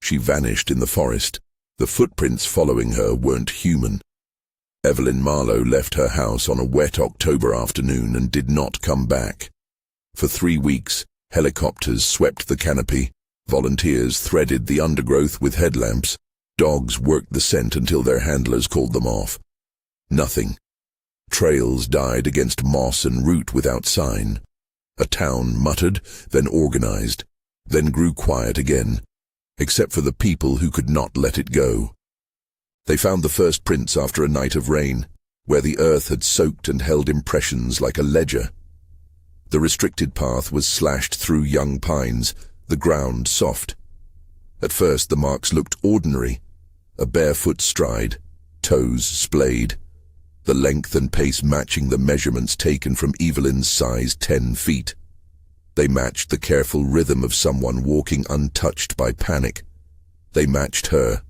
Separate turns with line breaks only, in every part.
She vanished in the forest. The footprints following her weren't human. Evelyn Marlowe left her house on a wet October afternoon and did not come back. For 3 weeks, helicopters swept the canopy, volunteers threaded the undergrowth with headlamps, dogs worked the scent until their handlers called them off. Nothing. Trails died against moss and root without sign. A town muttered, then organized, then grew quiet again, except for the people who could not let it go. They found the first prints after a night of rain, where the earth had soaked and held impressions like a ledger. The restricted path was slashed through young pines, the ground soft. At first the marks looked ordinary, a barefoot stride, toes splayed, the length and pace matching the measurements taken from Evelyn's size 10 feet. They matched the careful rhythm of someone walking untouched by panic. They matched her.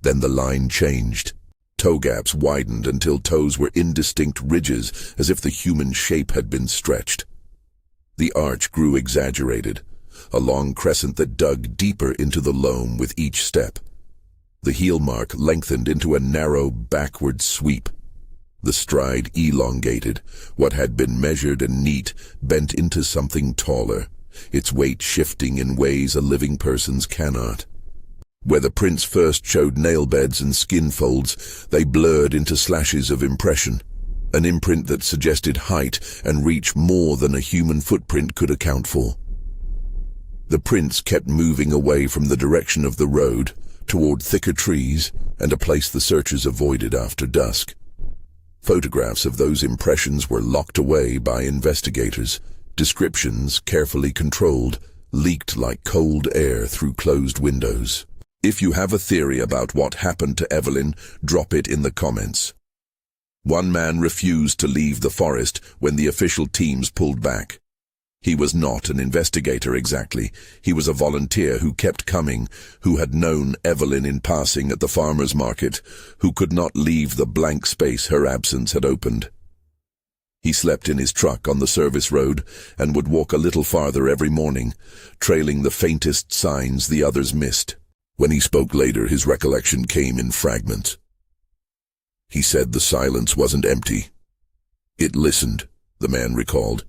Then the line changed. Toe gaps widened until toes were indistinct ridges, as if the human shape had been stretched. The arch grew exaggerated, a long crescent that dug deeper into the loam with each step. The heel mark lengthened into a narrow backward sweep. The stride elongated. What had been measured and neat bent into something taller, its weight shifting in ways a living person's cannot. Where the prints first showed nail beds and skin folds, they blurred into slashes of impression, an imprint that suggested height and reach more than a human footprint could account for. The prints kept moving away from the direction of the road, toward thicker trees and a place the searchers avoided after dusk. Photographs of those impressions were locked away by investigators. Descriptions, carefully controlled, leaked like cold air through closed windows. If you have a theory about what happened to Evelyn, drop it in the comments. One man refused to leave the forest when the official teams pulled back. He was not an investigator exactly. He was a volunteer who kept coming, who had known Evelyn in passing at the farmer's market, who could not leave the blank space her absence had opened. He slept in his truck on the service road and would walk a little farther every morning, trailing the faintest signs the others missed. When he spoke later, his recollection came in fragments. He said the silence wasn't empty. It listened, the man recalled.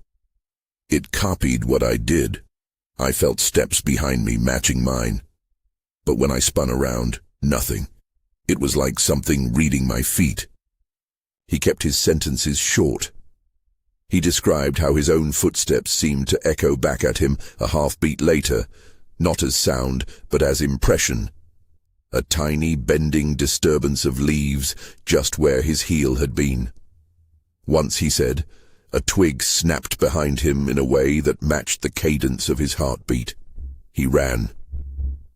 It copied what I did. I felt steps behind me matching mine. But when I spun around, nothing. It was like something reading my feet. He kept his sentences short. He described how his own footsteps seemed to echo back at him a half-beat later, not as sound, but as impression. A tiny bending disturbance of leaves just where his heel had been. Once, he said, a twig snapped behind him in a way that matched the cadence of his heartbeat. He ran.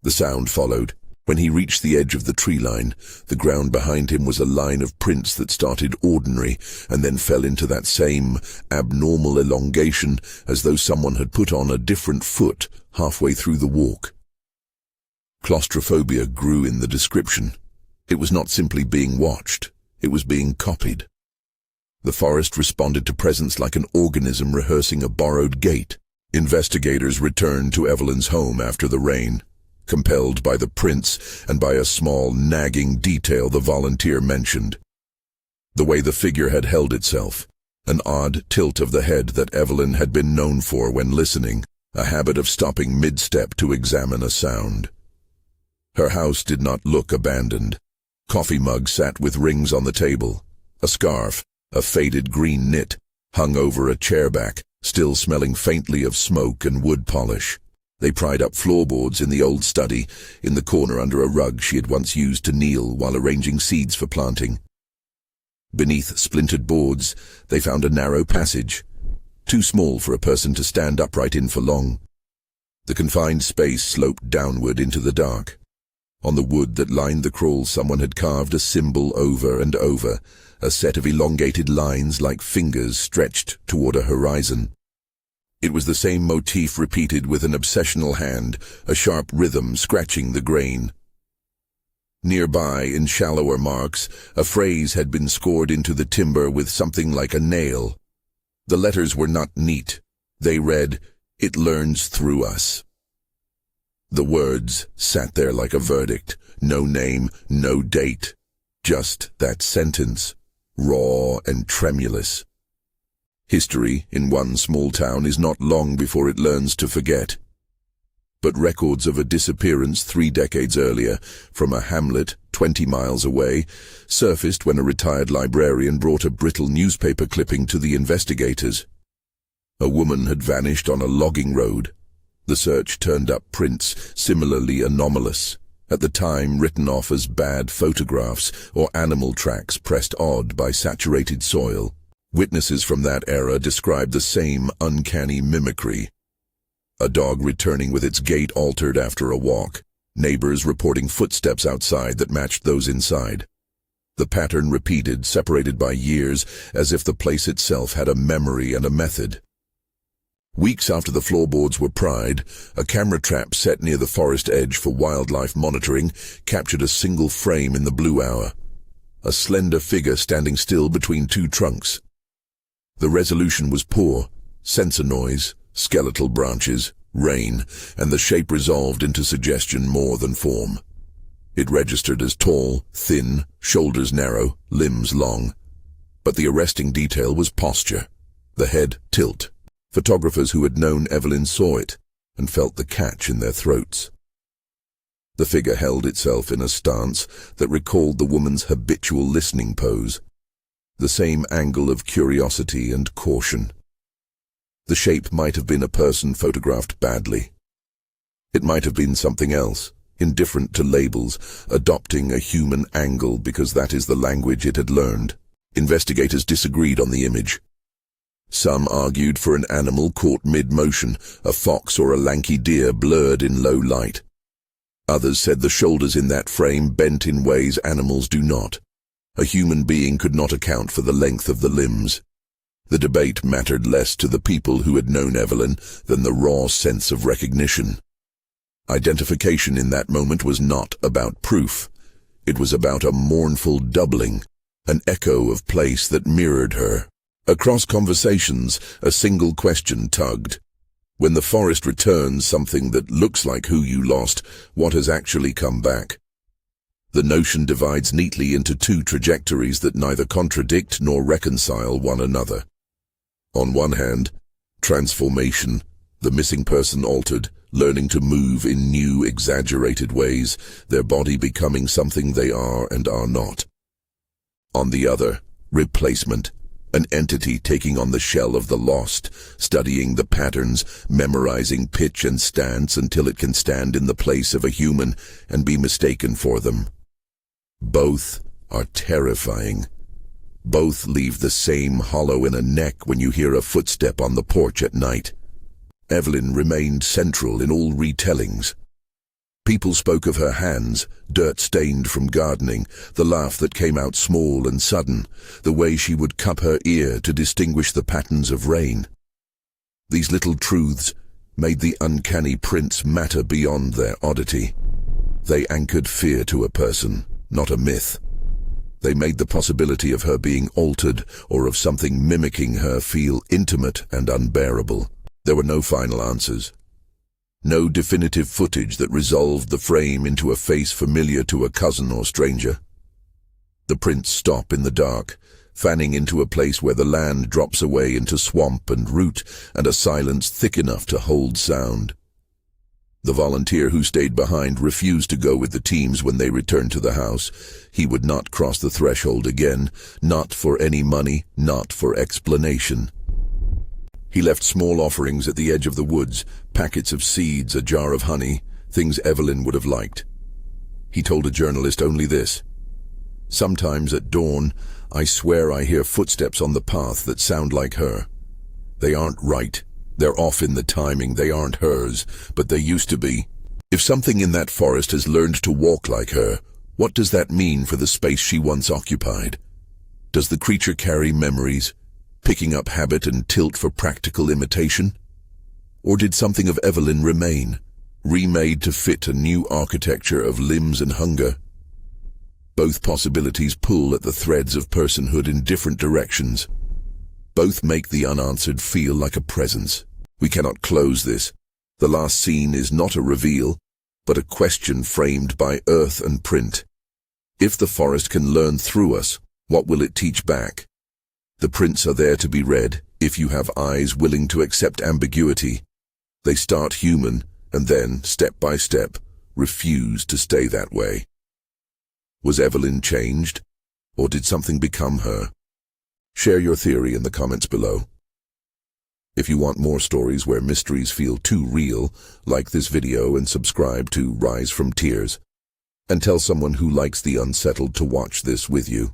The sound followed. When he reached the edge of the tree line, the ground behind him was a line of prints that started ordinary and then fell into that same abnormal elongation as though someone had put on a different foot halfway through the walk. Claustrophobia grew in the description. It was not simply being watched, it was being copied. The forest responded to presence like an organism rehearsing a borrowed gait. Investigators returned to Evelyn's home after the rain, compelled by the prints and by a small, nagging detail the volunteer mentioned. The way the figure had held itself, an odd tilt of the head that Evelyn had been known for when listening, a habit of stopping mid-step to examine a sound. Her house did not look abandoned. Coffee mugs sat with rings on the table. A scarf, a faded green knit, hung over a chairback, still smelling faintly of smoke and wood polish. They pried up floorboards in the old study, in the corner under a rug she had once used to kneel while arranging seeds for planting. Beneath splintered boards, they found a narrow passage, too small for a person to stand upright in for long. The confined space sloped downward into the dark. On the wood that lined the crawl, someone had carved a symbol over and over, a set of elongated lines like fingers stretched toward a horizon. It was the same motif repeated with an obsessional hand, a sharp rhythm scratching the grain. Nearby, in shallower marks, a phrase had been scored into the timber with something like a nail. The letters were not neat. They read, "It learns through us." The words sat there like a verdict. No name, no date. Just that sentence, raw and tremulous. History in one small town is not long before it learns to forget. But records of a disappearance 3 decades earlier, from a hamlet 20 miles away, surfaced when a retired librarian brought a brittle newspaper clipping to the investigators. A woman had vanished on a logging road. The search turned up prints similarly anomalous, at the time written off as bad photographs or animal tracks pressed odd by saturated soil. Witnesses from that era described the same uncanny mimicry. A dog returning with its gait altered after a walk, neighbors reporting footsteps outside that matched those inside. The pattern repeated, separated by years, as if the place itself had a memory and a method. Weeks after the floorboards were pried, a camera trap set near the forest edge for wildlife monitoring captured a single frame in the blue hour, a slender figure standing still between 2 trunks. The resolution was poor, sensor noise, skeletal branches, rain, and the shape resolved into suggestion more than form. It registered as tall, thin, shoulders narrow, limbs long. But the arresting detail was posture, the head tilt. Photographers who had known Evelyn saw it and felt the catch in their throats. The figure held itself in a stance that recalled the woman's habitual listening pose, the same angle of curiosity and caution. The shape might have been a person photographed badly. It might have been something else, indifferent to labels, adopting a human angle because that is the language it had learned. Investigators disagreed on the image. Some argued for an animal caught mid-motion, a fox or a lanky deer blurred in low light. Others said the shoulders in that frame bent in ways animals do not. A human being could not account for the length of the limbs. The debate mattered less to the people who had known Evelyn than the raw sense of recognition. Identification in that moment was not about proof. It was about a mournful doubling, an echo of place that mirrored her. Across conversations, a single question tugged. When the forest returns something that looks like who you lost, what has actually come back? The notion divides neatly into 2 trajectories that neither contradict nor reconcile one another. On one hand, transformation, the missing person altered, learning to move in new, exaggerated ways, their body becoming something they are and are not. On the other, replacement, an entity taking on the shell of the lost, studying the patterns, memorizing pitch and stance until it can stand in the place of a human and be mistaken for them. Both are terrifying. Both leave the same hollow in a neck when you hear a footstep on the porch at night. Evelyn remained central in all retellings. People spoke of her hands, dirt-stained from gardening, the laugh that came out small and sudden, the way she would cup her ear to distinguish the patterns of rain. These little truths made the uncanny prints matter beyond their oddity. They anchored fear to a person, not a myth. They made the possibility of her being altered or of something mimicking her feel intimate and unbearable. There were no final answers. No definitive footage that resolved the frame into a face familiar to a cousin or stranger. The prints stop in the dark, fanning into a place where the land drops away into swamp and root and a silence thick enough to hold sound. The volunteer who stayed behind refused to go with the teams when they returned to the house. He would not cross the threshold again, not for any money, not for explanation. He left small offerings at the edge of the woods, packets of seeds, a jar of honey, things Evelyn would have liked. He told a journalist only this: "Sometimes at dawn, I swear I hear footsteps on the path that sound like her. They aren't right. They're off in the timing. They aren't hers, but they used to be. If something in that forest has learned to walk like her, what does that mean for the space she once occupied? Does the creature carry memories, picking up habit and tilt for practical imitation? Or did something of Evelyn remain, remade to fit a new architecture of limbs and hunger? Both possibilities pull at the threads of personhood in different directions. Both make the unanswered feel like a presence. We cannot close this. The last scene is not a reveal. but a question framed by earth and print. If the forest can learn through us, what will it teach back? The prints are there to be read, if you have eyes willing to accept ambiguity. They start human, and then, step by step, refuse to stay that way. Was Evelyn changed, or did something become her? Share your theory in the comments below. If you want more stories where mysteries feel too real, like this video and subscribe to Rise from Tears. And tell someone who likes the unsettled to watch this with you.